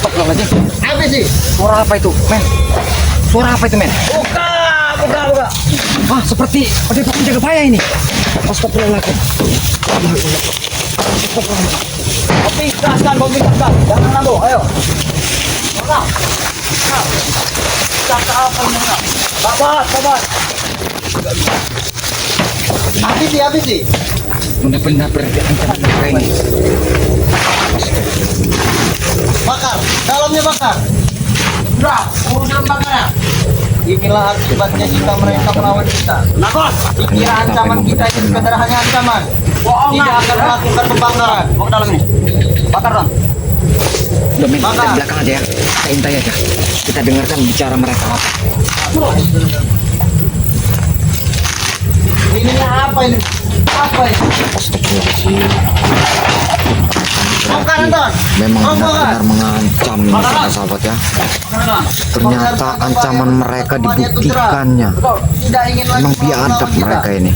Astagfirullahaladzim. Apa sih? Suara apa itu, men? Suara apa itu, men? Buka. Ah, seperti padepokan Jagabaya ini. Astagfirullahaladzim. Pisahkan, jangan nambah, ayo. Mana? Apa ini? Sabar. Habis sih. Benar-benar berarti ancaman mereka ini. Bakar, dalamnya bakar. Udah bakar ya. Inilah akibatnya jika mereka melawan kita. Dikira ancaman kita itu sekedar hanya ancaman. Tidak akan melakukan pembakaran. Mau ke dalam ini. Bakar dong. Udah, men, kita di belakang aja ya. Kita intai aja. Kita dengarkan bicara mereka apa. Ini apa ini? Astagfirullahaladzim. Bakar Anton. Memang benar-benar mengancam ini sahabat ya. Ternyata ancaman mereka dibuktikannya. Tidak ingin lagi Memang biadab mereka ini.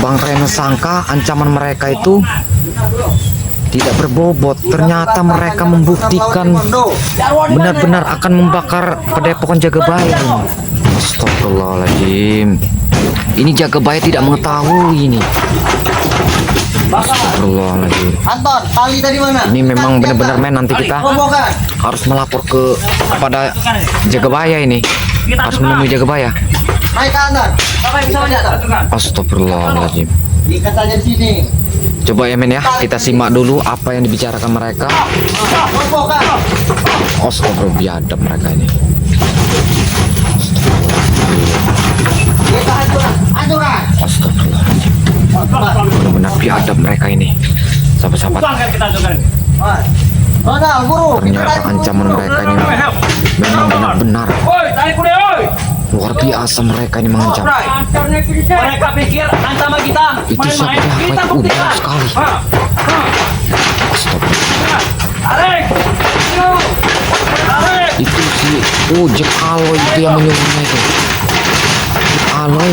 Bang Reno sangka ancaman mereka itu tidak berbobot. Ternyata mereka membuktikan benar-benar akan membakar padepokan Jagabaya ini. Astagfirullahaladzim. Ini Jagabaya tidak mengetahui ini. Astagfirullahaladzim. Anton, tali tadi mana? Ini memang benar-benar, men, nanti kita Rombongan. harus melapor kepada Jagabaya ini. Harus menemui Jagabaya. Naik ke Anton. Sampai bisa menjatuh. Astagfirullahaladzim. Diikat aja di sini. Coba ya, men, ya, kita simak dulu apa yang dibicarakan mereka. Rombongan. Astagfirullah, biadab mereka ini. Kita hancuran. Astagfirullahaladzim. Benar-benar biadab mereka ini. Sahabat-sahabat, Mana, guru? ternyata ancaman mereka ini memang benar-benar luar biasa. Mereka ini mengancam. Mereka pikir ancaman kita. Itu siapa? Itu udah sekali. Astagfirullah. Itu si Jack Aloy itu yang menyuruhnya itu. Jack Aloy,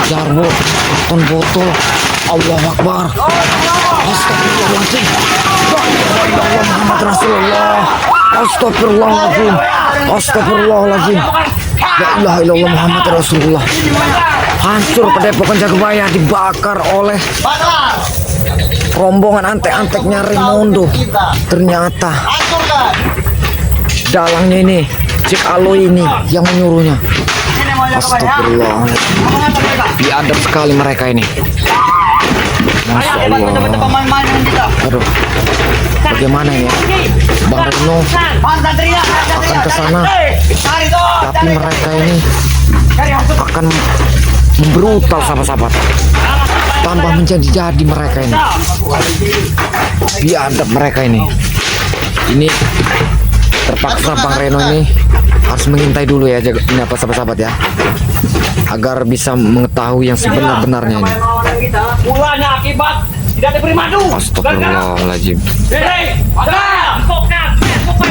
Jarwo, Ton botol. Allahu Akbar. Astagfirullahaladzim. Allah Muhammad Rasulullah. Astagfirullahaladzim. Astagfirullahaladzim. La ilaha illallah Muhammad Rasulullah. Hancur padepokan Jagabaya dibakar oleh rombongan antek-anteknya Raimundo. Ternyata dalangnya ini Jack Aloy ini yang menyuruhnya. Astagfirullah. Biadab sekali mereka ini. Masya Allah. Aduh, bagaimana ini ya? Bang Reno akan ke sana, tapi mereka ini akan membrutal sahabat-sahabat. Tambah menjadi-jadi mereka ini. Biadab mereka ini. Ini terpaksa Bang Reno ini harus mengintai dulu ya, ini apa sahabat-sahabat ya, agar bisa mengetahui yang sebenar-benarnya ini. Mulanya akibat tidak diberi madu. Astagfirullahaladzim.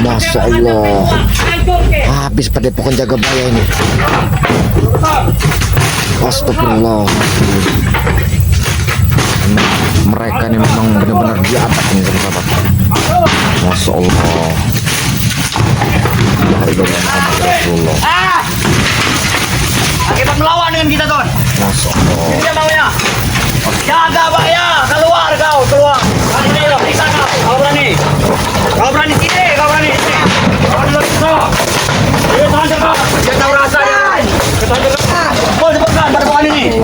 Masya Allah. Habis padepokan Jagabaya ini. Astagfirullahaladzim. Mereka ini memang benar-benar biadab ini sahabat. Masya Allah. Rasulullah. Akibat melawan dengan kita, Ton. Masya Allah. Ini dia maunya. Jaga, Pak, ya. Keluar kau, keluar. Berani, periksa kau. Kau berani. Kau berani sini, kau berani sini. Kau dulu bisa. Dia tahan kau. Dia tahu rasa ya. Dia tahan kau. Kau sebutkan pada pohon ini.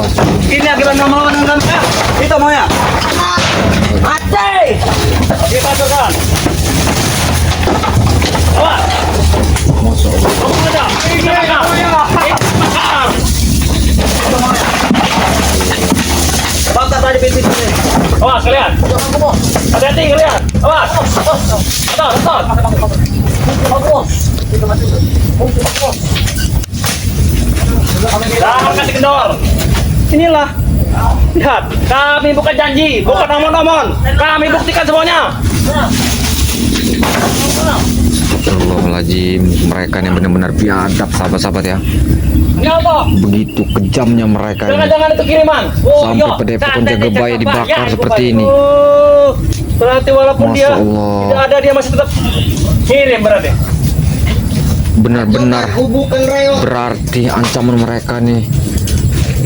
Ini akibat melawan dengan kami. Itu maunya. Mati. Dipasukkan. Awas. Masya Allah. Kamu ada. Ini bakar. Itu maunya. Bakar tadi pintu sini. Awas kalian. Hati-hati kalian. Awas. Atas. Jangan kasih kendor. Inilah. Lihat, kami bukan janji, bukan omong-omong. Kami buktikan semuanya. Astagfirullahaladzim. Mereka ini benar-benar biadab sahabat-sahabat ya. Ini apa? Begitu kejamnya mereka ini. Jangan-jangan itu kiriman. Sampai padepokan Jagabaya dibakar seperti ini. Berarti walaupun dia Masya Allah. tidak ada, dia masih tetap kirim berarti. Benar-benar berarti ancaman mereka nih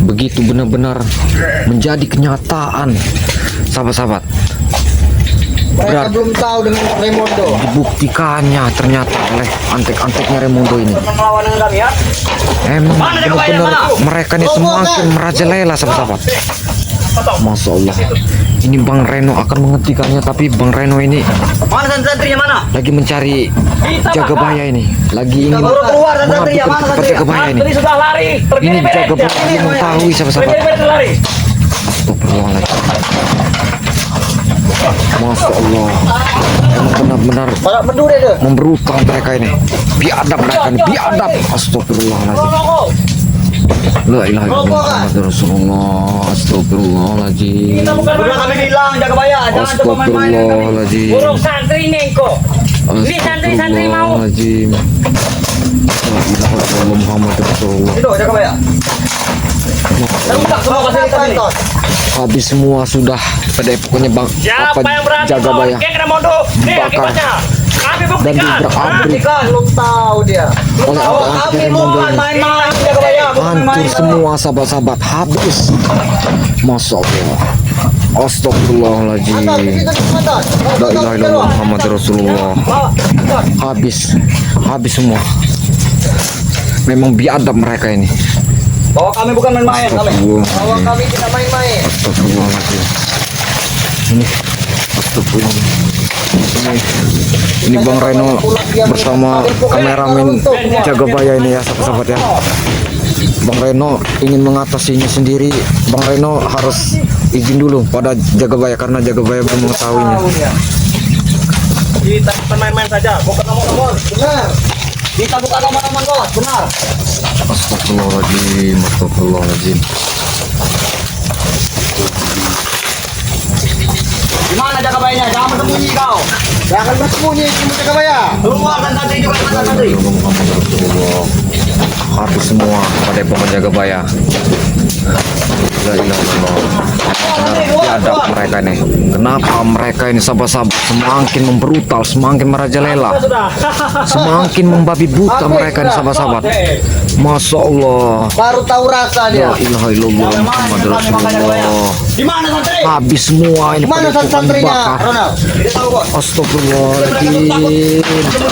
begitu benar-benar menjadi kenyataan, sahabat-sahabat. Mereka belum tahu dengan Raimundo. Dibuktikannya ternyata oleh antek-anteknya Raimundo ini. Melawan dengan kami ya. Emang Mana dia kebaya, benar-benar mana? mereka ini semakin merajalela, sahabat-sahabat. Masya Allah. Ini Bang Reno akan menghentikannya, tapi Bang Reno ini Mana santrinya mana? lagi mencari Jagabaya ini, lagi ingin Baru keluar santrinya, mana menghabis santrinya? Jagabaya ini. Santri sudah lari, pergi Ini beres. Jagabaya Ini yang mengetahui, sahabat-sahabat. Pergi lari. Astagfirullahaladzim. Masya Allah. Emang benar-benar Para penduri itu. memberutal mereka ini. Biadab mereka ini, biadab. Astagfirullahaladzim. La ilaha illallah Muhammadur Rasulullah. Astagfirullahaladzim. Kita bukan udah kami bilang Jagabaya, jangan coba main-main dengan kami. Astagfirullahaladzim. Burung santri Nengko. Ini santri-santri mau. Astagfirullahaladzim. La ilaha illallah Muhammadur Rasulullah. Itu Jagabaya. Terungkap semua fasilitas ini. Habis semua sudah. Pada pokoknya Bang Siapa yang berani Jagabaya Geng Raimundo? Nih Bakar. akibatnya. Kami dan buktikan. diberak-abrik Kan belum tahu dia. oleh Tahu antek-antek kami Raimundo bukan ini. main-main Jagabaya. Bukan Hancur main-main. semua sahabat-sahabat, habis. Masya Allah. Astagfirullahaladzim. La ilaha illallah Muhammad Rasulullah. Habis semua. Memang biadab mereka ini. Bahwa kami bukan main-main kami. Bahwa Astagfirullahaladzim. kami tidak main-main. Astagfirullahaladzim. Ini Astagfirullah. Ini Bang Reno bersama kameramen Jagabaya ini ya, sahabat-sahabat ya. Bang Reno ingin mengatasinya sendiri. Bang Reno harus izin dulu pada Jagabaya karena Jagabaya belum mengetahuinya. Kita bukan main-main saja, bukan nomor-nomor. Benar. Kita bukan nomor-nomor bos, benar. Astagfirullahaladzim. Astagfirullahaladzim. Di mana Jagabayanya? Jangan bersembunyi kau. Jangan bersembunyi kamu Jagabaya. Keluar dan santri juga dengan santri. Muhammad Rasulullah. Habis semua pada pokok Jagabaya. La ilaha illallah. Biadab mereka ini. Kenapa mereka ini sahabat-sahabat semakin memberutal, semakin merajalela, Sudah. semakin membabi buta mereka ini sahabat-sahabat. Masya Allah. Baru tahu rasa dia. La ilaha illallah Muhammad Rasulullah. Di mana santri? Habis semua ini Mana pada pokok santrinya, dibakar. Ronald? Tidak tahu bos. Astagfirullahaladzim.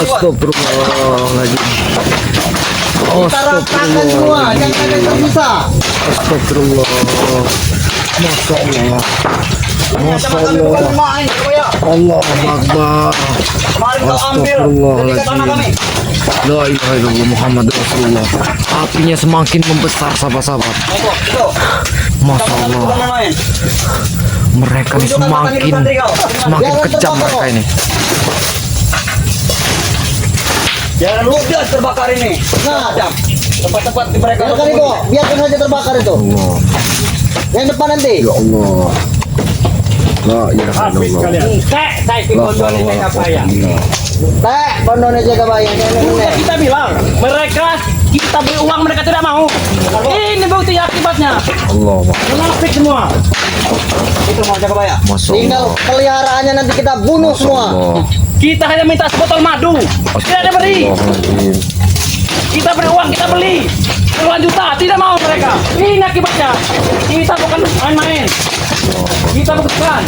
Astagfirullahaladzim. Kita ratakan semua, jangan ada yang tersisa. Astagfirullah. Masya Allah. Masya Kami bukan Allah. main Jagabaya. Allah Akbar. Mari kau ambil ketika tanah kami. La ilaha illallah Muhammad Rasulullah. Apinya semakin membesar sahabat-sahabat. Itu. Masya Allah. Bukan main-main. Mereka ini semakin kejam mereka ini. Jangan ludas terbakar ini. Nah, Jam. Tempat-tempat di mereka. biarkan itu, biarkan saja terbakar itu. Allah. Yang depan nanti. Ya Allah. La ilaha illallah. Kek, saya La pikir hawla ini wala apa quwwata ya? illa billah. Teh, pondoknya Jagabaya. Udah kita bilang, mereka kita beri uang mereka tidak mau. Ini bukti akibatnya. Allah. Munafik semua. Itu mau Jagabaya. Masya Tinggal Allah. peliharaannya nanti kita bunuh Masya semua. Allah. Kita hanya minta sebotol madu. Tidak ada beri. Astagfirullahaladzim. Kita beri uang, kita beli. Puluhan juta, tidak mau mereka. Ini akibatnya. Kita bukan main-main. Kita buktikan.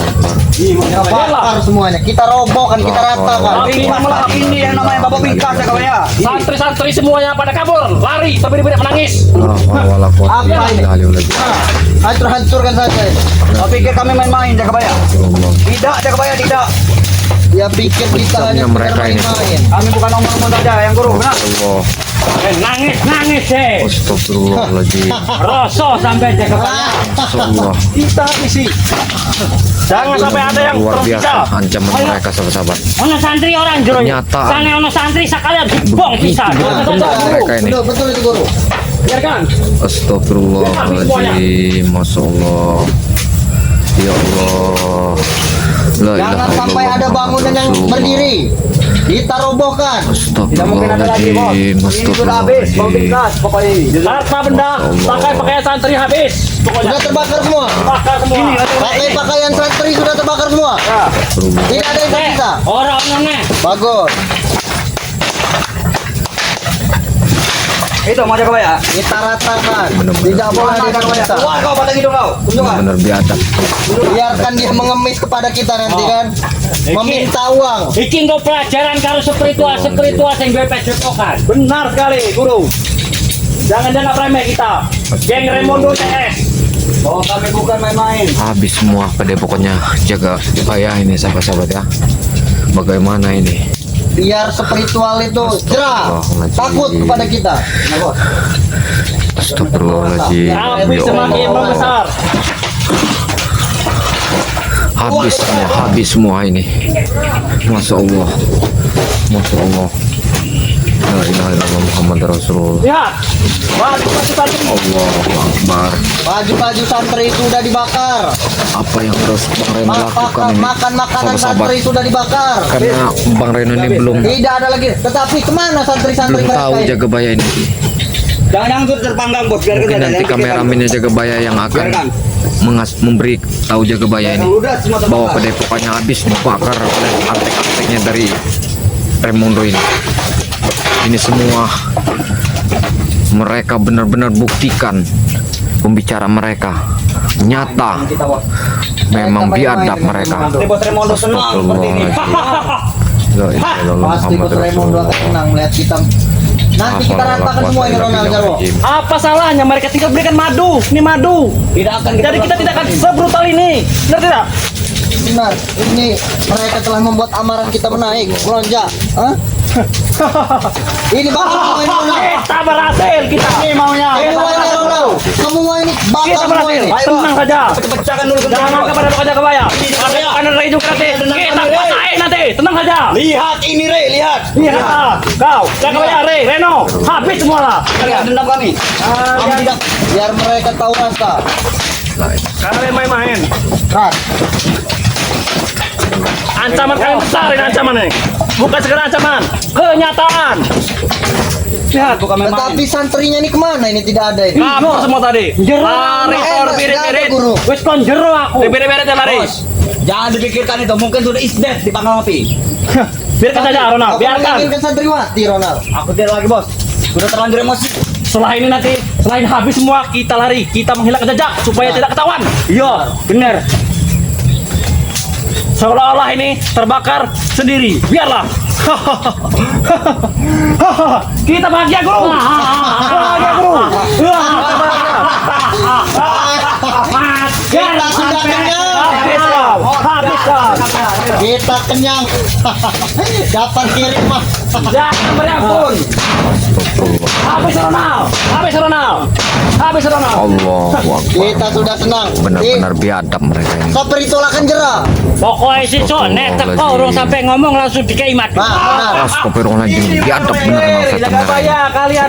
Kita bakar semuanya. Kita robohkan, kita ratakan. Ini malah ini yang namanya Bapak Bingkas Jagabaya. Santri-santri semuanya pada kabur, lari, tapi tidak menangis. La hawla wala quwwata illa Apa ini? billah. Hancur-hancurkan saja. Kau pikir kami main-main Jagabaya? Allah. Tidak Jagabaya, tidak. Dia pikir kita hanya Kejamnya mereka ini. main-main. Kami bukan nomor-nomor saja yang guru, benar? Allah. Nangis, Astagfirullahaladzim. Rosok sampai jaga Allah. Kita isi. Jangan sampai ada yang Luar biasa tersisa. ancaman mereka sahabat-sahabat. Ono santri orang jero. Ternyata. Sana ono santri sekalian dibong bisa. Benar mereka ini. Betul, betul itu guru. Biarkan. Astagfirullahaladzim. Masya Allah. Ya Allah. La Jangan ilaha sampai illallah ada bangunan yang Rasulullah. berdiri. Kita robohkan. Tidak mungkin ada lagi, bos. Astagfirullahaladzim. Ini sudah habis. Bau gas pokoknya ini. Harta benda, pakai pakaian santri habis. Pokoknya Sudah terbakar semua. bakar semua. Pakai pakaian santri sudah terbakar semua. Tidak ada yang tersisa. Orang-orangnya. Bagus. Itu mau jaga ya. Kita ratakan. Benar-benar. Tidak boleh ada yang tersisa. Keluar kau batang hidung kau. Tunjukkan. Benar biadab. Biarkan dia mengemis kepada kita nanti kan. Meminta uang. Bikin gue pelajaran kalau spiritual yang gue pecokan. Benar sekali, guru. Jangan dianggap remeh kita. Geng Remondo CS. Bahwa kami bukan main-main. Habis semua pada pokoknya jaga supaya ini sahabat-sahabat ya. Bagaimana ini? Biar spiritual itu jerah. Takut kepada kita. Nah, bos. Astagfirullahaladzim. Api Ya semakin Allah. membesar. Habis semua ini. Masya Allah. Masya Allah. La ilaha illallah Muhammad Rasulullah. Lihat. Baju santri. Allahu Akbar. Baju-baju santri sudah dibakar. Apa yang harus Bang Reno lakukan ini? Makan makanan Sahabat-sahabat. santri sudah dibakar. Karena Bang Reno ini belum Tidak ada lagi. Tetapi kemana santri-santri mereka tahu ini? jaga baya ini. Jangan turut terpanggang, bos. Biar Mungkin nanti kameramennya jaga baya yang akan memberi tahu jaga baya ini Udah semua bahwa terbakar. padepokannya habis dibakar oleh antek-anteknya dari Remondo ini. Ini semua mereka benar-benar buktikan pembicara mereka nyata, memang biadab mereka. Nanti bos Remondo senang seperti ini. La ilaha illallah Pasti Muhammad Bos Raymond akan Rasulullah. senang melihat kita. Nanti kita ratakan semua ini Ronald Jarwo. Apa salahnya mereka tinggal berikan madu? Ini madu. Tidak akan Jadi kita tidak akan sebrutal ini. Benar tidak? Benar. Ini mereka telah membuat amaran kita menaik, melonjak. Hah? Ini bakar semua ini Ronald. Kita berhasil kita. Ini maunya. Semua ini Ronald. Semua ini bakar Kita semua berhasil. ini. Tenang saja. pecahkan dulu Jangan genteng, kepada pekerja kebaya. Karena dari hidung nanti. Kita kuasain nanti. Tenang saja. Lihat ini, Re, lihat. Lihat. Kau. Jangan kebaya. Reno. Habis semua lah. Lihat dendam kami. Kami tidak biar mereka tahu rasa. Kalian main-main. Ras. Ancaman kalian besar ini ancaman ini. Bukan sekedar ancaman. Kenyataan. Lihat. Bukan main-main. Tetapi santrinya ini kemana? Ini tidak ada ini. Kabur semua tadi. Lari or Tidak ada, birit-birit. guru. Wis kon jero aku. Birit-birit ya lari. Bos, jangan dipikirkan itu. Mungkin sudah is dead di panggang api. Biarkan saja Ronald. Aku Biarkan. menginginkan santriwati Ronald. Aku tidak lagi, bos. Sudah terlanjur emosi. Setelah ini nanti, selain habis semua, kita lari, kita menghilangkan jejak supaya tidak ketahuan. Iya, benar. Seolah-olah ini terbakar sendiri. Biarlah. Kita bahagia, guru. Bahagia, guru. Kita sudah kenyang. Habis kau. Habis kau. Kita kenyang. Dapat kiriman. Jangan berampun. Habis Ronald. Habis Ronald. Habis Ronald. Allahu Akbar. Kita sudah senang. Benar-benar biadab mereka ini. Spiritual akan jerah. Pokoknya si Sonet teko urung sampai ngomong langsung dikeimat. Nah, benar. Astagfirullahaladzim. Biadab benar Jaga mereka. baya kalian.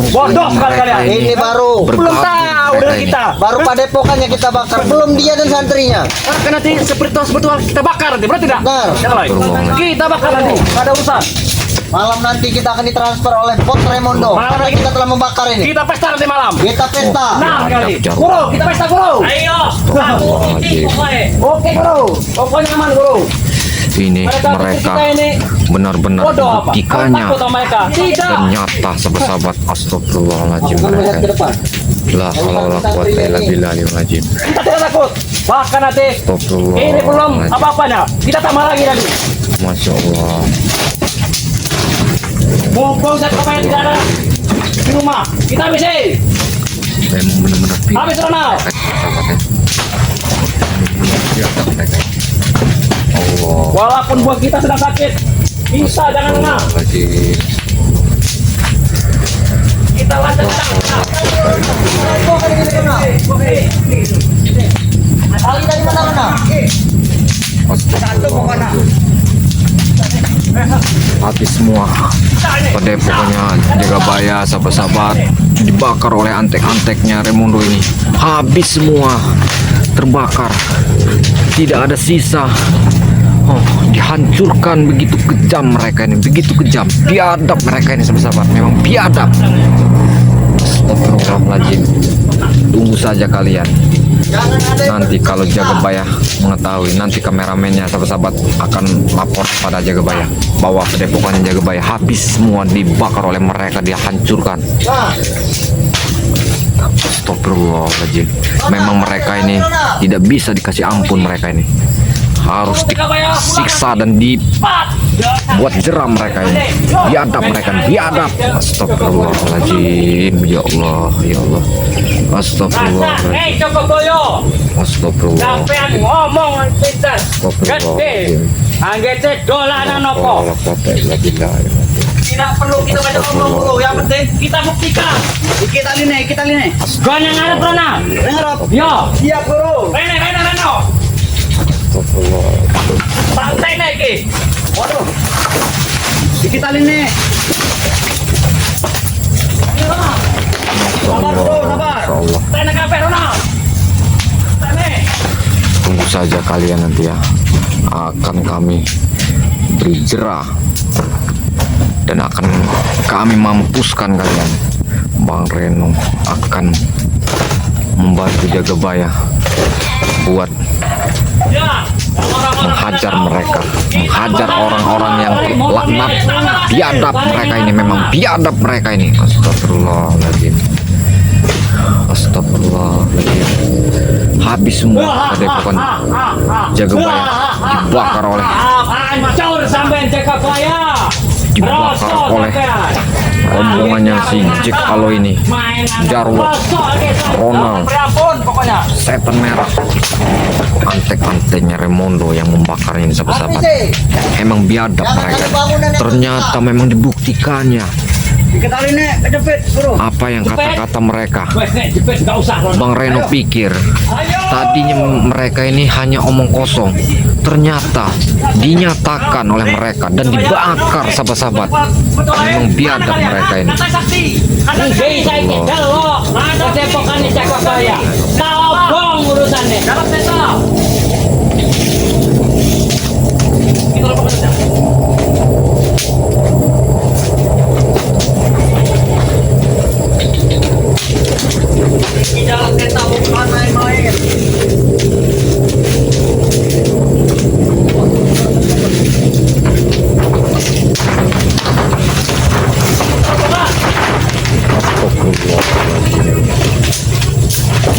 Bodoh sekali kalian. Ini baru. Belum tahu dari kita. Baru padepokannya kita bakar. Belum dia dan santrinya. Kan nanti spiritual kita bakar nanti, benar tidak? Benar. Yang lain. Kita bakar nanti. Nggak ada urusan. Malam nanti kita akan ditransfer oleh Bos Raimondo. Malam Karena lagi. kita telah membakar ini. Kita pesta nanti malam. Kita pesta. Nah, kali. Jarwo. Guru, kita pesta guru. Ayo. Astagfirullahaladzim. Oke, guru. Pokoknya aman, guru. Ini mereka benar-benar Bodoh apa? membuktikannya Takut sama mereka. Tidak. dan nyata sahabat-sahabat. Astagfirullahaladzim Bukan melihat ke mereka. depan. La haula wala quwata illa billahil azim. Kita tidak takut. Bahkan nanti Astagfirullah. ini belum apa-apanya. Kita tambah lagi nanti. Masya Allah. Mumpung saya kepala tidak ada di rumah. Kita habisi. Memang benar-benar Habis Ronald. biadab mereka. Allah. Walaupun buah kita sedang sakit, kita jangan lengah. Astagfirullahaladzim. Kita lanjut. Ali dari mana-mana. Astagfirullahaladzim. Habis semua padepokannya jaga baya sahabat-sahabat dibakar oleh antek-anteknya Remondo ini. Habis semua, terbakar, tidak ada sisa. Dihancurkan begitu kejam mereka ini, begitu kejam, biadab mereka ini sahabat-sahabat, memang biadab. Astagfirullahaladzim. Tunggu saja kalian. Nanti kalau Jagabaya mengetahui, nanti kameramennya sahabat-sahabat akan lapor pada Jagabaya bahwa padepokan Jagabaya habis semua, dibakar oleh mereka, dihancurkan. Astagfirullahaladzim. Memang mereka ini tidak bisa dikasih ampun, mereka ini harus disiksa dan dibuat jerah mereka ini, biadab mereka, biadab. Astagfirullahaladzim. Ya Allah, ya Allah. Astagfirullahaladzim. Astagfirullah. Sampean ngomong pinter. Astagfirullahaladzim. Anggete dolanan apa? Tidak perlu kita banyak ngomong bro. Yang penting kita buktikan. Kita line. Gua yang ngarep Rona. Dengar? Yo. Siap bro. Rene. Astagfirullahaladzim. Santai nih ki. Waduh. Kita line. Sabar bro, sabar. Insya Allah. Rene kafe Rona. Rene. Tunggu saja kalian nanti ya, akan kami beri jerah dan akan kami mampuskan kalian. Bang Reno akan membantu Jagabaya buat Ya. menghajar mereka, menghajar orang-orang yang laknat, biadab mereka ini, memang biadab mereka ini. Astagfirullahaladzim. Astagfirullahaladzim. Habis semua padepokan Jagabaya dibakar oleh Hancur sampean Jagabaya. dibakar oleh rombongannya si Jack Alo ini, Jarwo, Ronald, pokoknya. setan merah, antek-anteknya Remondo yang membakar ini sahabat-sahabat. Emang biadab mereka. Ternyata memang dibuktikannya Kita line, kejepit bro. apa yang kata-kata mereka. Wes nek jepit enggak usah Rona. Bang Reno pikir tadinya mereka ini hanya omong kosong, ternyata dinyatakan oleh mereka dan dibakar sahabat-sahabat. Memang biadab mereka ini. Bisa ini delok. Ada depokan di Jagabaya. Kabong urusannya. Dalam peta. Kita lupa kerja. Di dalam kereta bukan main-main.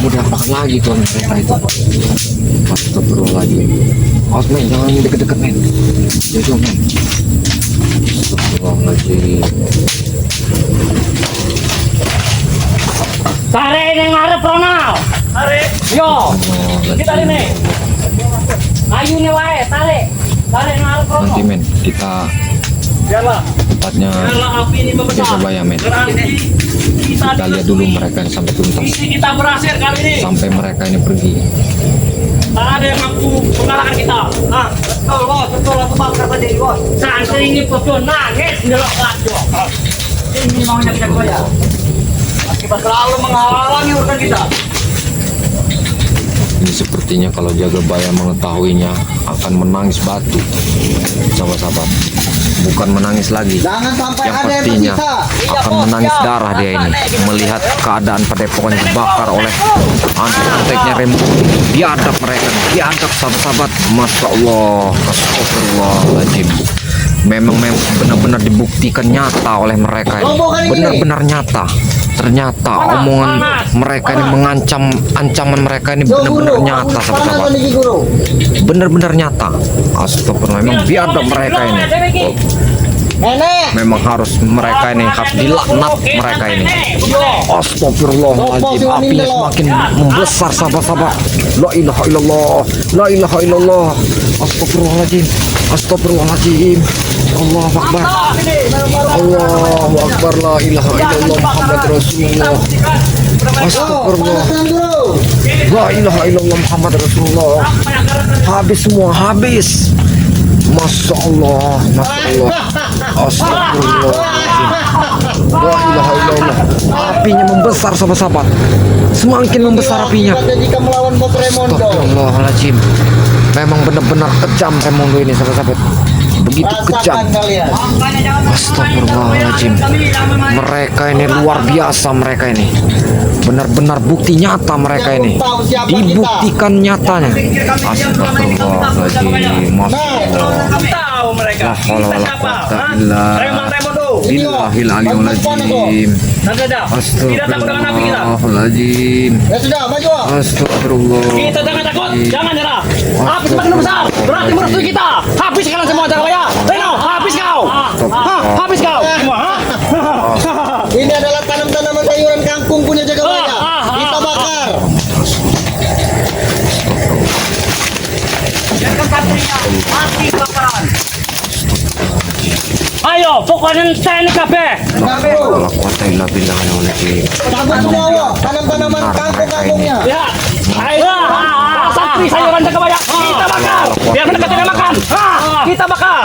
Mau diapakan lagi tuh mereka itu? Astagfirullahaladzim. Awas men, jangan deket-deket men. Jauh men. Astagfirullahaladzim. Tarik ini ngarep Ronald. Tarik. Yo. Kita ini. Ayo nih wae, tarik. Tarik ngarep Nanti Ronald. men, kita Jalan. tempatnya Jalan api ini membesar. Jagabaya men. Berarti Kita lihat dulu mereka ini sampai tuntas, misi kita berhasil kali ini. sampai mereka ini pergi. Tak ada yang mampu mengalahkan kita. Nah, betul bos, betul aku bakar tadi bos. Santri ini betul nangis ngelok kacau. Ini maunya kita goyah. Akibat selalu menghalangi urusan kita. Ini sepertinya kalau Jagabaya mengetahuinya akan menangis batu, sahabat-sahabat. Bukan menangis lagi. Jangan sampai Yang ada yang pastinya tersisa. akan menangis darah dia ini melihat keadaan padepokan dibakar oleh antek-anteknya Remondo. Biadab mereka, biadab sahabat-sahabat. Masya Allah, astagfirullahaladzim. Memang benar-benar dibuktikan nyata oleh mereka ini, benar-benar nyata. Ternyata omongan mereka ini mengancam, ancaman mereka ini benar-benar nyata sahabat-sahabat. Benar-benar nyata. Astagfirullah, memang biadab mereka ini. Nenek. Memang harus mereka ini harus dilaknat mereka ini. Astagfirullahaladzim, apinya semakin membesar sahabat-sahabat. La ilaha illallah, la ilaha illallah. Astagfirullahaladzim, astagfirullahaladzim. Allahu Akbar, Allahu Akbar, la ilaha illallah Muhammad Rasulullah. Astagfirullah, la ilaha illallah Muhammad Rasulullah. Habis semua, habis. Masya Allah, Masya Allah. Astagfirullahaladzim. La ilaha illallah. Apinya membesar sahabat-sahabat. Semakin membesar apinya. Jika melawan bos Remondo. Astagfirullahaladzim. Memang benar-benar kejam Raimundo ini sahabat-sahabat. Begitu kejam. Rasakan kalian. Astagfirullahaladzim. Mereka ini luar biasa, mereka ini benar-benar bukti nyata mereka ini. Dibuktikan nyatanya. Astagfirullahaladzim. Masya Allah. Tahu mereka. La haula wala Siapa? quwata Hah? illa Raimundo. billahil aliyul azim. Tidak takut dengan api kita. Astagfirullahaladzim. Ya sudah, maju. Astagfirullah. Kita jangan takut, jangan nyerah. Api semakin besar, berarti merestui kita. Habis kalian semua Jagabaya. Reno, habis kau. Hah, habis kau. Semua, hah? Ini adalah tanam-tanaman sayuran kangkung punya Jagabaya. Kita bakar. Mati kebakaran. Ayo, pokoknya saya ini kabeh. La haula wala quwata illa billahil aliyul azim. Cabut semua, wah. Tanam-tanaman kangkung-kangkungnya. Ya, ayo. Santri sayuran Jagabaya. Kita bakar. Biar mereka tidak makan. Kita bakar.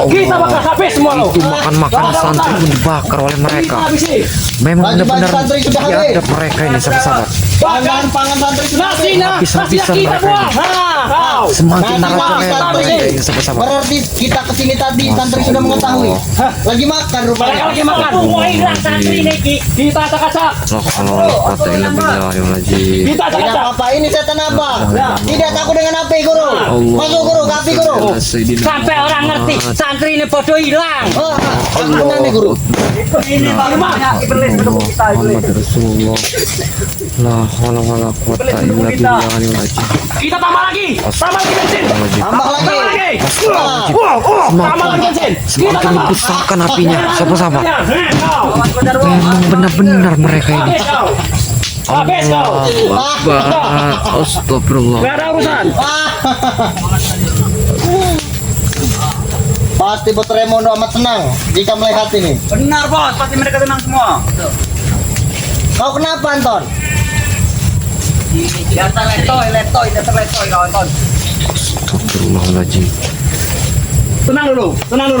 Kita bakar habis semua lo. Itu makan-makan santri pun dibakar oleh mereka. Kita habisi. Memang Bagi-bagi benar-benar santri sudah habis. biadab mereka ini sahabat-sahabat. Pangan santri sudah habis. Habis-habisan kita mereka buang. Kau. Semakin Nanti merajalela makan, mereka ini sahabat-sahabat. Berarti kita kesini tadi santri sudah mengetahui. Lagi makan Mereka rupanya. lagi makan. Santri ini kita acak-acak. La haula wala quwata illa billahil azim. Kita Tidak acak-acak. apa-apa, ini setan abang. Tidak takut dengan api, guru. Masuk, guru, ke api, guru. Sampai orang ngerti santri ini bodoh hilang. Oh, aku benar nih, guru. Ini banyak iblis pendukung kita. Muhammad Rasulullah. La haula wala quwata illa billahil azim. Kita tambah lagi. Tambah lagi bensin. Tambah lagi. Tambah lagi. Ah, Tambah lagi bensin. Kita Semakin tambah. dibesarkan apinya sahabat-sahabat. Kau. Memang benar-benar mereka ini. Habis kau. Habis kau. Akbar. Astagfirullah. Gak ada urusan. Pasti Bos Raimundo amat senang jika melihat ini. Benar bos, pasti mereka tenang semua. Kau kenapa, Anton? Biasa letoy kawan-kawan. Astagfirullahaladzim. Tenang dulu.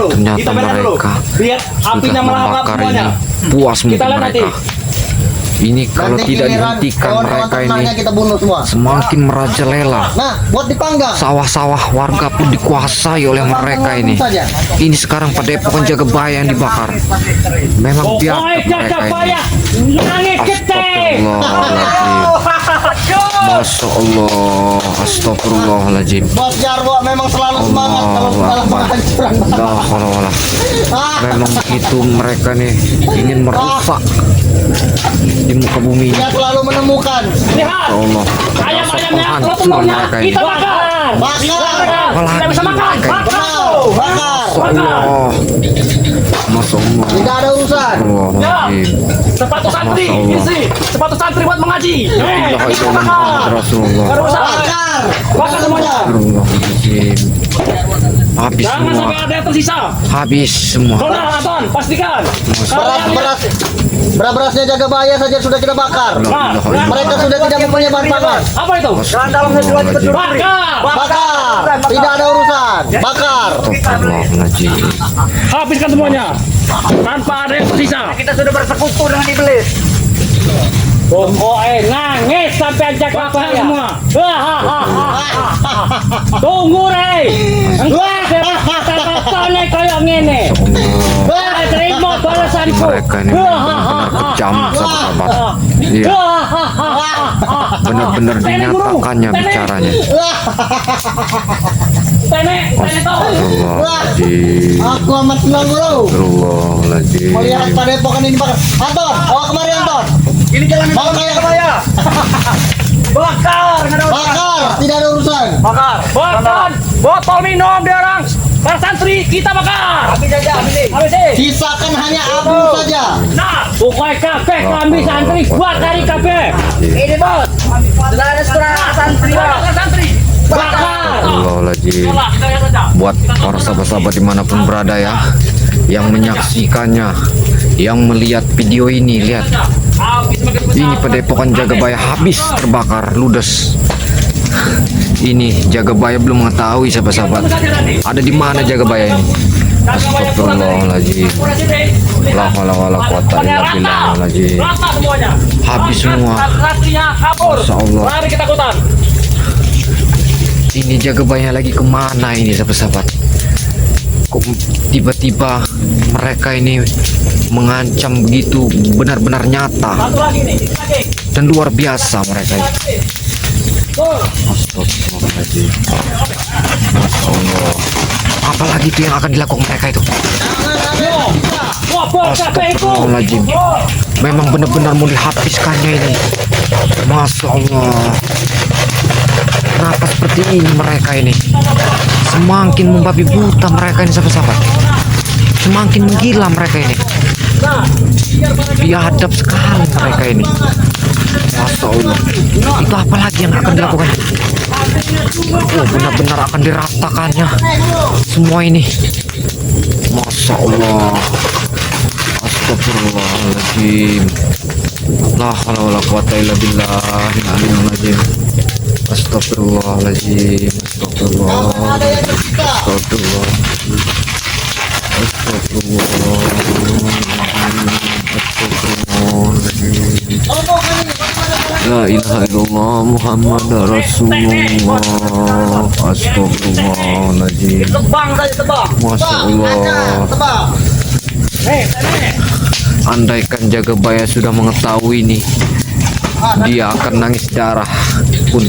Ternyata Kita benar dulu. mereka Lihat apinya Sudah melahap membakar semuanya. ini. Puas Kita mungkin lihat nanti. mereka. Ini kalau Nanti tidak giliran dihentikan kawan-kawan mereka ini ternaknya kita bunuh semua. semakin merajalela. Nah, buat dipanggang. Sawah-sawah warga pun dikuasai oleh mereka ini. Saja. Ini sekarang Padepokan Jagabaya yang dibakar. Memang biadab Pokoknya mereka ini. Jagabaya nangis gede. Astagfirullahaladzim. Masya Allah. Astagfirullahaladzim. Bos Jarwo memang selalu semangat kalau Allahu dalam Akbar. penghancuran. La haula wala. Memang begitu mereka nih ingin merusak di muka bumi ini. Dia selalu menemukan. Lihat. Allah. Ayam-ayamnya Hancur kalau telurnya mereka ini. kita bakar. Bakar. Tidak bisa makan. Bakar. Bakar. Allah. Masya Allah. Tidak ada urusan. Astagfirullahaladzim. Sepatu santri, Masya Allah. isi. Sepatu santri buat mengaji. La ilaha Kita illallah bakar. Muhammad Rasulullah. Gak ada urusan. Bakar. Bakar semuanya. Astagfirullahaladzim. Habis Jangan semua. sampai ada yang tersisa. Habis semua. Dona, Anton, pastikan. Beras-berasnya Jagabaya saja sudah kita bakar. Nah, Mereka sudah tidak mempunyai bahan pangan. apa itu? Astagfirullahaladzim. Bakar. Bakar. Tidak ada urusan. Bakar. Astagfirullahaladzim. Habiskan semuanya. Tanpa ada yang tersisa. Kita sudah bersekutu dengan iblis. Pokoknya nangis sampai ajak bakar semua. Tunggu, Rey. Enggak, kata-katanya kayak ngene. Terima balasanku. Mereka ini benar-benar kejam sahabat. Iya. Benar-benar dinyatakannya bicaranya. Tenek tahu. Astagfirullahaladzim. Aku amat senang, bro. Astagfirullahaladzim. Melihat Padepokan ini bakar. Anton, bawa kemari Anton. Ini jalan Bawa kemari. Jagabaya. Bakar, nggak ada urusan. Bakar. Tidak ada urusan. Bakar. Bahkan botol minum di orang para santri kita bakar. Habis aja, habis. Habis. Sisakan hanya abu saja. Nah, pokoknya kabeh kami santri buat dari kabeh. Ini bos. Sudah ada setengah santri. Bakar santri. Bakar. Astagfirullahaladzim. Salah, kita lihat saja. Buat para sahabat-sahabat dimanapun berada ya, yang menyaksikannya, yang melihat video ini, lihat Habis semakin besar. ini Padepokan Jagabaya habis terbakar ludes. Ini Jagabaya belum mengetahui sahabat-sahabat ada di mana Jagabaya ini. Astagfirullahaladzim. La haula wala quwata illa billahil Rata semuanya. Habis semua. Santrinya kabur. Masya Allah. Lari ketakutan. Ini Jagabaya lagi kemana ini sahabat-sahabat? Kok tiba-tiba mereka ini mengancam begitu, benar-benar nyata Satu lagi nih, ini lagi. dan luar biasa mereka ini. Astagfirullahaladzim. Masya Allah. Apalagi itu yang akan dilakukan mereka itu? Wah, bos, capek itu. Astagfirullahaladzim. Memang benar-benar mau dihabiskannya ini. Masya Allah. Kenapa seperti ini mereka ini? Semakin membabi buta mereka ini sahabat-sahabat. Semakin menggila mereka ini. Biadab sekali mereka ini. Masya Allah. Itu apa lagi yang akan dilakukan? Oh, benar-benar akan diratakannya semua ini. Masya Allah. Astagfirullahaladzim. La haula wala quwata illa billahil aliyyil azim. Astagfirullahaladzim. Astagfirullahaladzim. Astagfirullahaladzim. La ilaha illallah Muhammad Rasulullah. Astagfirullahaladzim. Tebang saja tebang. Masya Allah. Andaikan Jagabaya sudah mengetahui ini, dia akan nangis darah pun.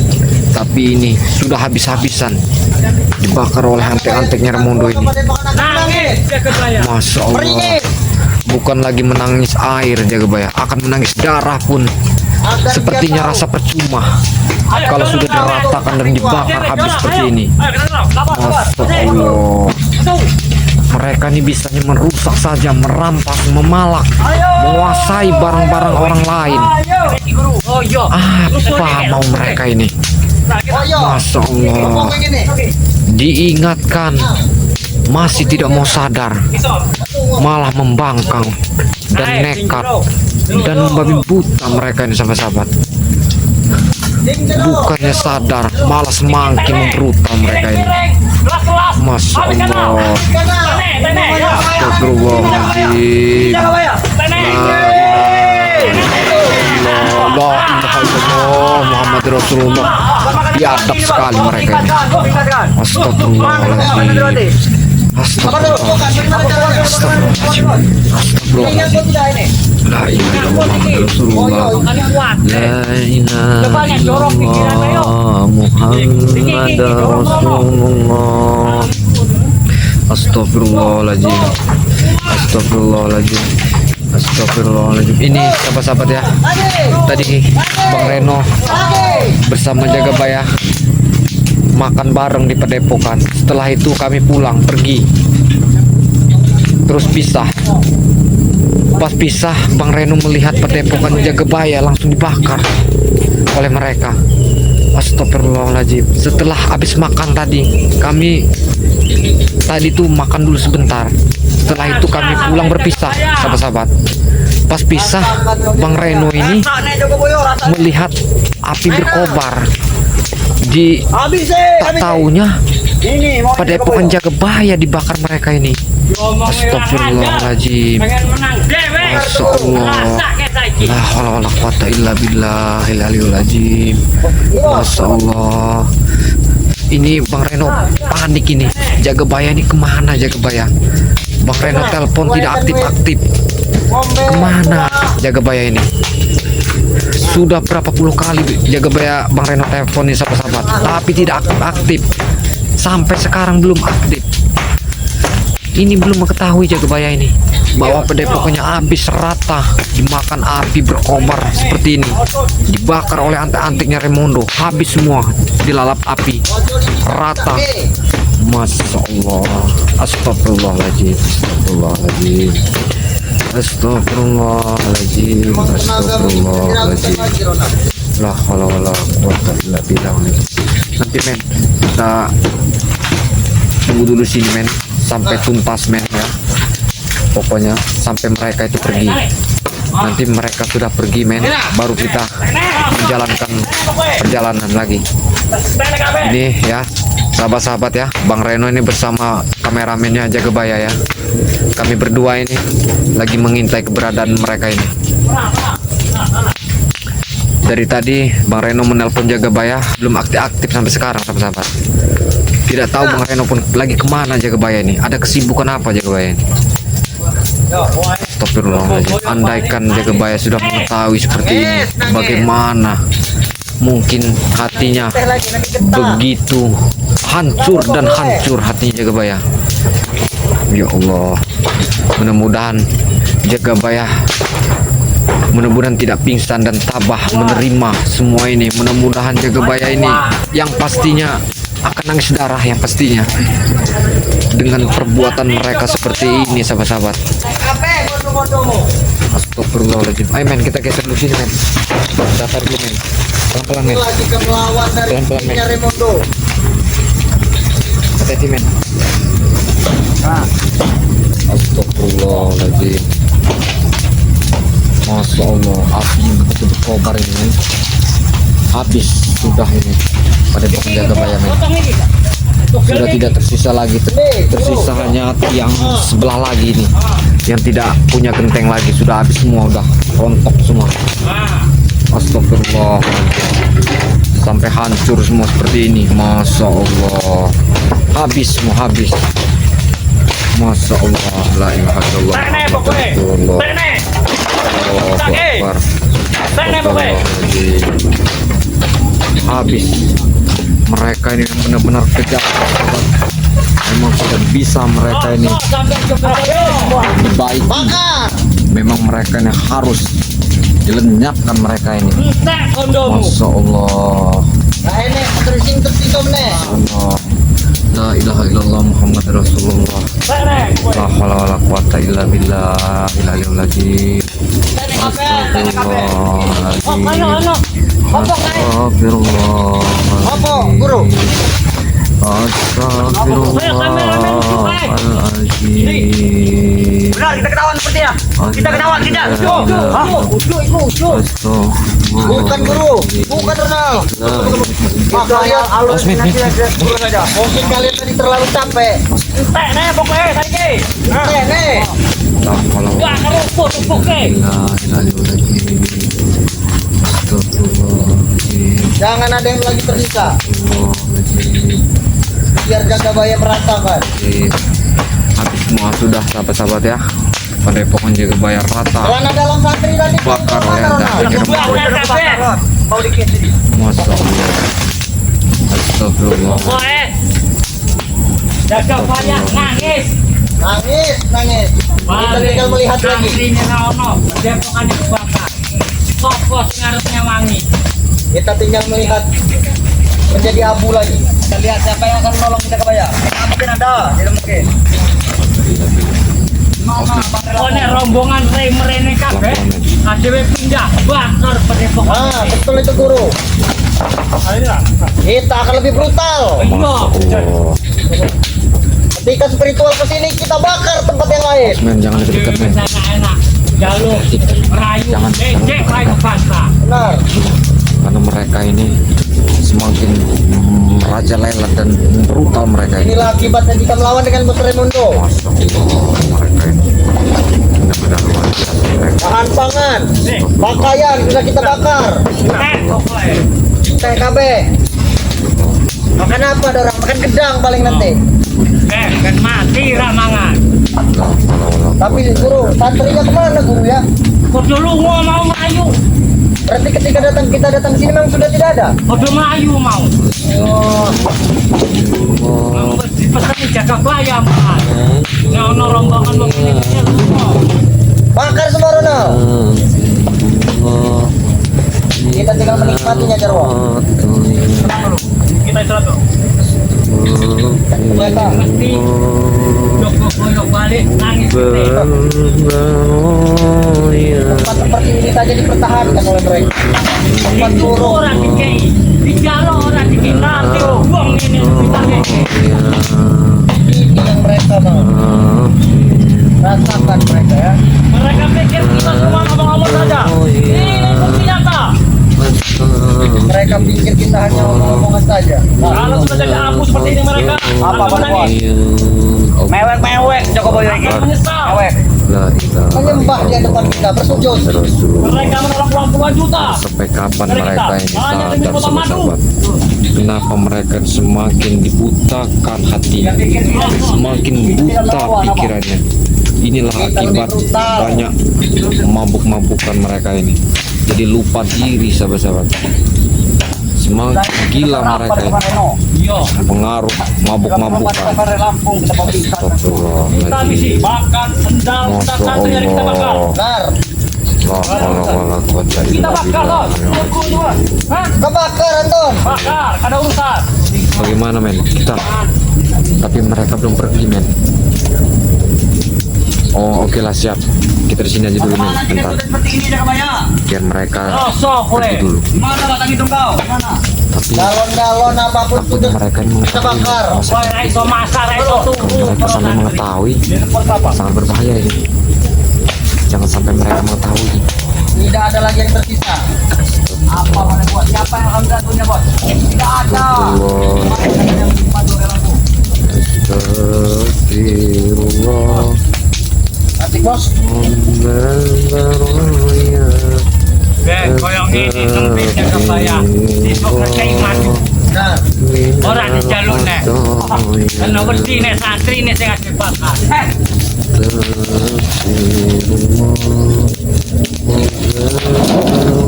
Tapi ini sudah habis-habisan dibakar oleh antek-anteknya Raimundo ini. Nangis Jagabaya. Masya Allah. Bukan lagi menangis air Jagabaya, akan menangis darah pun. Sepertinya rasa percuma kalau sudah diratakan dan dibakar habis seperti ini. Masya Allah. Mereka ini bisanya merusak saja, merampas, memalak, menguasai barang-barang orang lain. Oh iya. Apa mau mereka ini? Masya Allah. Diingatkan, masih tidak mau sadar, malah membangkang dan nekat dan membabi buta mereka ini sahabat-sahabat. Bukannya sadar, malah semakin membrutal mereka ini. Masya Allah. Astagfirullahaladzim. La ilaha illallah Muhammad Rasulullah. Biadab sekali mereka ini. Astagfirullahaladzim. Astagfirullahaladzim. Astagfirullahaladzim. La ilaha illallah Muhammad Rasulullah. La ilaha illallah Muhammad Rasulullah. Astagfirullahaladzim. Astagfirullahaladzim. Astagfirullahaladzim. Ini sahabat-sahabat ya, tadi Bang Reno bersama Jagabaya makan bareng di Padepokan. Setelah itu kami pulang pergi, terus pisah. Pas pisah, Bang Reno melihat Padepokan Jagabaya langsung dibakar oleh mereka. Astagfirullahaladzim. Setelah habis makan tadi, kami tadi tuh makan dulu sebentar. Setelah itu kami pulang berpisah, sahabat-sahabat. Pas pisah, Bang Reno ini melihat api berkobar. Tak taunya Padepokan Jagabaya dibakar mereka ini. Astagfirullahaladzim. Masya Allah. La haula wala quwata illa billahil aliyyil azim. Masya Allah. Ini Bang Reno panik ini. Jagabaya ini kemana Jagabaya? Bang Reno telepon tidak aktif-aktif. Kemana Jagabaya ini? Sudah berapa puluh kali Jagabaya Bang Reno telepon nih sahabat-sahabat, tapi tidak aktif-aktif. Sampai sekarang belum aktif. Ini belum mengetahui Jagabaya ini bahwa Padepokannya habis rata dimakan api berkobar seperti ini, dibakar oleh antek-anteknya Raimundo, habis semua dilalap api rata. Masya Allah. Astagfirullahaladzim. Astagfirullahaladzim. Astagfirullahaladzim. Astagfirullahaladzim. La haula wala quwata illa billah. Nanti men, kita tunggu dulu sini men, sampai tuntas men ya. Pokoknya sampai mereka itu pergi. Nanti mereka sudah pergi men, baru kita menjalankan perjalanan lagi. Ini ya sahabat-sahabat ya, Bang Reno ini bersama kameramennya Jagabaya ya. Kami berdua ini lagi mengintai keberadaan mereka ini. Dari tadi Bang Reno menelpon Jagabaya belum aktif sampai sekarang, sahabat-sahabat. Tidak tahu Bang Reno pun lagi kemana Jagabaya ini. Ada kesibukan apa Jagabaya ini? Astagfirullahaladzim. Andaikan Jagabaya sudah mengetahui seperti ini, bagaimana mungkin hatinya begitu hancur dan hancur hatinya Jagabaya. Ya Allah, mudah-mudahan Jagabaya tidak pingsan dan tabah menerima semua ini. Mudah-mudahan Jagabaya ini yang pastinya akan nangis darah, yang pastinya dengan perbuatan mereka seperti ini, sahabat-sahabat. Astagfirullahaladzim. Ayo men, kita geser dulu sini men. Datar dulu men. Pelan-pelan men. Lagi ke melawan dari Pelan-pelan, men. timnya Raimundo. Hati-hati men. Astagfirullahaladzim. Masya Allah, api yang begitu berkobar ini men. Habis sudah ini pada Jagabaya men. Sudah tidak tersisa lagi, tersisa hanya yang sebelah lagi ini yang tidak punya genteng lagi. Sudah habis semua, udah rontok semua. Astagfirullah, sampai hancur semua seperti ini. Masya Allah, habis semua, habis. Masya Allah, la ilaha illallah. Astagfirullah. Allahu Akbar. Astagfirullahaladzim. Habis. Mereka ini benar-benar kejam, sahabat. Memang sudah bisa mereka ini dibaiki. Memang mereka ini harus dilenyapkan mereka ini. Masya Allah. Nah ini tersing-tersing nih. Allah. La ilaha illallah Muhammad Rasulullah. La haula wala quwata illa billah. Astagfirullahaladzim. Astagfirullahaladzim. Apa, guru? Astagfirullahaladzim. Benar, kita ketahuan sepertinya. Kita ketahuan, tidak. Bukan guru, bukan Ronald. Kalian mungkin kalian tadi terlalu capek. Nih. Jangan ada yang lagi tersisa. Biar Jagabaya merasakan. Habis semua sudah, sahabat-sahabat ya. Padepokan Jagabaya rata Karena dalam santri tadi bakar oleh Anda. Masya Allah. Astagfirullah. Jagabaya nangis. Nangis. Kita tinggal melihat lagi. Santrinya naono, depokannya kebakar. Sopo sing arepnya wangi. Kita tinggal melihat menjadi abu lagi. Kita lihat siapa yang akan menolong Jagabaya. Mungkin ada, tidak mungkin. Oh nek rombongan merene kabeh, adewe pindah bakar padepokan. Ah, betul itu guru. Kita akan lebih brutal. Iya. Ketika spiritual kesini kita bakar tempat yang lain. Men, jangan dekat-dekat men. Enak. Jalur merayu, becek rayu basta. Benar. Karena mereka ini semakin merajalela dan brutal mereka ini. Inilah akibatnya jika melawan dengan Bos Raimundo. Masya Allah, mereka ini benar-benar luar biasa mereka. Bahan pangan, pakaian sudah kita bakar. TKB. Makan apa dorang? Makan gedang paling nanti. Kan mati ramangan. Tapi guru, santrinya kemana guru ya? Kudu lu mau melayu. Berarti ketika kita datang sini memang sudah tidak ada. Kudu melayu mau. Oh, Dipesan Jagabaya mah. Nek ono rombongan begini bakar semua Ronald. Kita tinggal menikmatinya Jarwo. kita istirahat dulu. Joko balik nangis. Tempat seperti ini saja dipertahankan oleh mereka. Tempat buruk. Orang dikei, di jalan orang dikei nanti buang ini kita Ini yang mereka mau. Rasakan mereka ya. Mereka pikir kita cuma ngomong-ngomong saja. Ini bukti nyata. Mereka pikir kita hanya ngomong-ngomongan saja. Kalau sudah jadi abu seperti ini mereka Apa akan menangis. Mewek Joko Boyo ini. Akan menyesal. Mewek. La ilaha Menyembah di hadapan kita, bersujud. Rasulullah. Mereka menolong uang puluhan juta. Sampai kapan mereka ini sadar sahabat? Kenapa mereka semakin dibutakan hati, semakin buta pikirannya? Inilah akibat banyak mabuk-mabukan mereka ini. Jadi lupa diri sahabat-sahabat. Semakin gila mereka ini. Iya. Pengaruh mabuk-mabukan. Lampung kita bawa Kita misi Astagfirullahaladzim. makan sendal kita Masya kantor yang kita bakar. Allah. Benar. La haula wala quwata Kita illa bakar loh. billah. Hah? Kebakar Anton. Bakar, ada urusan. Bagaimana men? Kita tapi mereka belum pergi men. Oh oke lah siap. Kita di sini aja dulu men. Bentar. seperti ini dah kabaya. Biar mereka Kosong pergi boleh. dulu. Mana batang hidung kau? Mana? Tapi Galon-galon apapun takutnya sudah mereka ini kita mengetahui. bakar. Wah, iso masak, iso Kalau tunggu. mereka sampai mengetahui, sangat berbahaya ini. Jangan sampai mereka mengetahui. Tidak ada lagi yang tersisa. Apa mana buat? Siapa yang akan gantunya bos? Tidak ada. Allah. Astagfirullah. Nanti bos. Ben, koyong ini sempitnya kebaya. Besok ngecek maju. Nah, Orang di jalur nih. Karena berdiri nih santri nih saya ngasih bakar.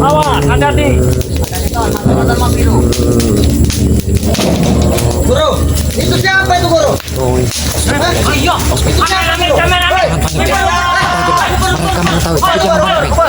Awas, hati-hati. guru, itu siapa itu guru? Ayo, kameramen, kameramen. Mereka mengetahui. Itu jangan mereka.